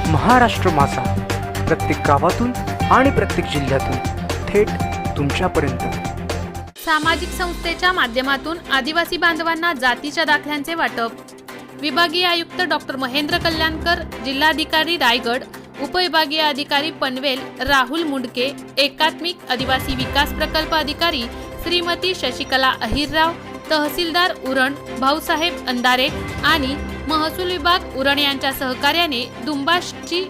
महाराष्ट्र माझा, प्रत्येक गावातून आणि प्रत्येक जिल्ह्यातून थेट तुमच्यापर्यंत। सामाजिक संस्थेच्या माध्यमातून आदिवासी बांधवांना जातीच्या दाखल्यांचे वाटप। विभागीय आयुक्त डॉक्टर महेंद्र कल्याणकर, जिल्हाधिकारी रायगड, उपविभागीय अधिकारी पनवेल राहुल मुंडके, एकात्मिक आदिवासी विकास प्रकल्प अधिकारी श्रीमती शशिकला अहिरराव, तहसीलदार उरण भाऊसाहेब अंधारे आणि महसूल विभाग उरण यांच्या सहकार्याने दुंबाशची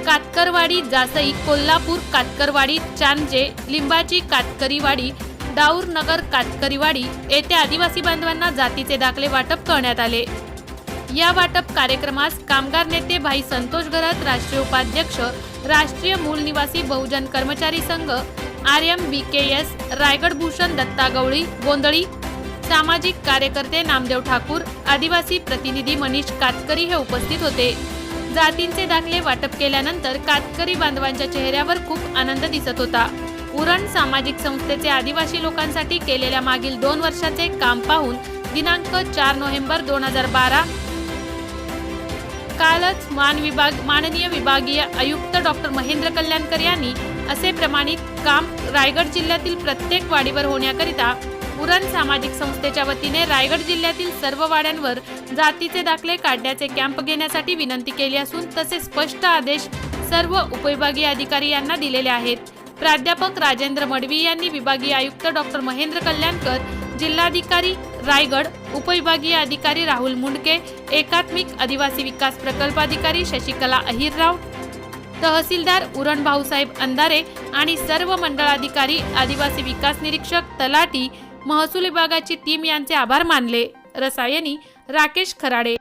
कातकरवाडी, जासई, कोल्हापूर कातकरवाडी, चांजे, लिंबाची कातकरीवाडी, डाऊर नगर कातकरीवाडी येथे आदिवासी बांधवांना जातीचे दाखले वाटप करण्यात आले। या वाटप कार्यक्रमास कामगार नेते भाई संतोष घरात, राष्ट्रीय उपाध्यक्ष राष्ट्रीय मूल निवासी बहुजन कर्मचारी संघ RMBKS रायगड भूषण दत्ता गवळी गोंधळी, सामाजिक कार्यकर्ते नामदेव ठाकूर, आदिवासी प्रतिनिधी मनीष कातकरी हे उपस्थित होते। जातींचे दाखले वाटप केल्यानंतर कातकरी बांधवांच्या चेहऱ्यावर खूप आनंद दिसत होता। उरण सामाजिक संस्थेचे आदिवासी लोकांसाठी केलेल्या मागील 2 वर्षाचे काम पाहून दिनांक 4 नोव्हेंबर 2012 कालच माननीय विभागीय आयुक्त डॉक्टर महेंद्र कल्याणकर यांनी असे प्रमाणित काम रायगड जिल्ह्यातील प्रत्येक वाडीवर होण्याकरिता उरण सामाजिक संस्थेच्या वतीने रायगड जिल्ह्यातील सर्व वाड्यांवर जातीचे दाखले काढण्याचे कॅम्प घेण्यासाठी विनंती केली असून तसे स्पष्ट आदेश सर्व उपविभागीय अधिकारी यांना दिलेले आहेत। प्राध्यापक राजेंद्र मडवी यांनी विभागीय आयुक्त डॉक्टर महेंद्र कल्याणकर, जिल्हाधिकारी रायगड, उपविभागीय अधिकारी राहुल मुंडके, एकात्मिक आदिवासी विकास प्रकल्प अधिकारी शशिकला अहिरराव, तहसीलदार उरण भाऊसाहेब अंधारे आणि सर्व मंडळ अधिकारी, आदिवासी विकास निरीक्षक, तलाठी, महसूल विभागाची टीम यांचे आभार मानले। रसायनी राकेश खराडे।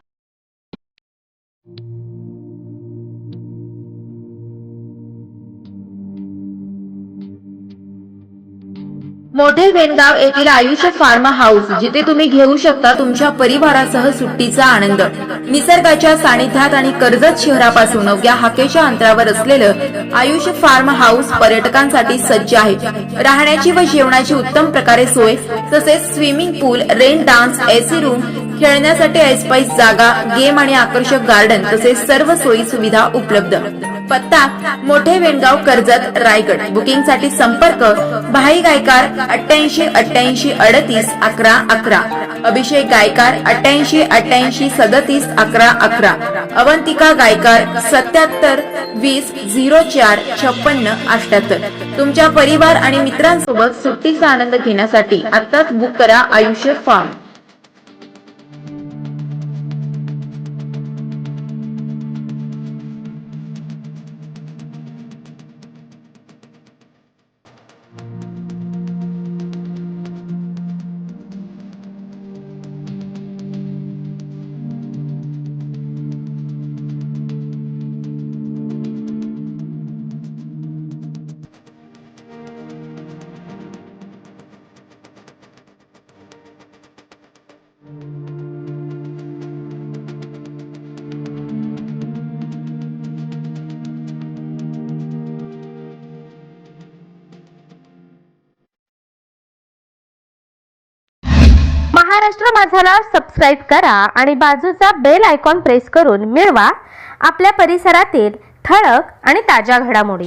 मोठे वेणगाव येथील आयुष फार्म हाऊस, जिथे तुम्ही घेऊ शकता तुमच्या परिवारासह सुट्टीचा आनंद। निसर्गाच्या सानिध्यात आणि कर्जत शहरापासून अवघ्या हाकेच्या अंतरावर असलेलं आयुष फार्म हाऊस पर्यटकांसाठी सज्ज आहे। राहण्याची व जेवणाची उत्तम प्रकारे सोय, तसेच स्विमिंग पूल, रेन डान्स, एसी रूम, खेळण्यासाठी ऐसपैस जागा, गेम आणि आकर्षक गार्डन तसेच सर्व सोयी सुविधा उपलब्ध। पत्ता मोठे वेणगाव, कर्जत, रायगड। बुकिंग साठी संपर्क भाई गायकार 88 88 38 11 11, अभिषेक गायकार 88 88 37 11 11, अवंतिका गायकार 77 20 04 56 78। तुमच्या परिवार आणि मित्रांसोबत सुट्टीचा आनंद घेण्यासाठी आताच बुक करा आयुष्य फार्म। महाराष्ट्र माझाला सबस्क्राइब करा आणि बाजूचा बेल आयकॉन प्रेस करून मिळवा आपल्या परिसरातील ठळक आणि ताज्या घडामोडी।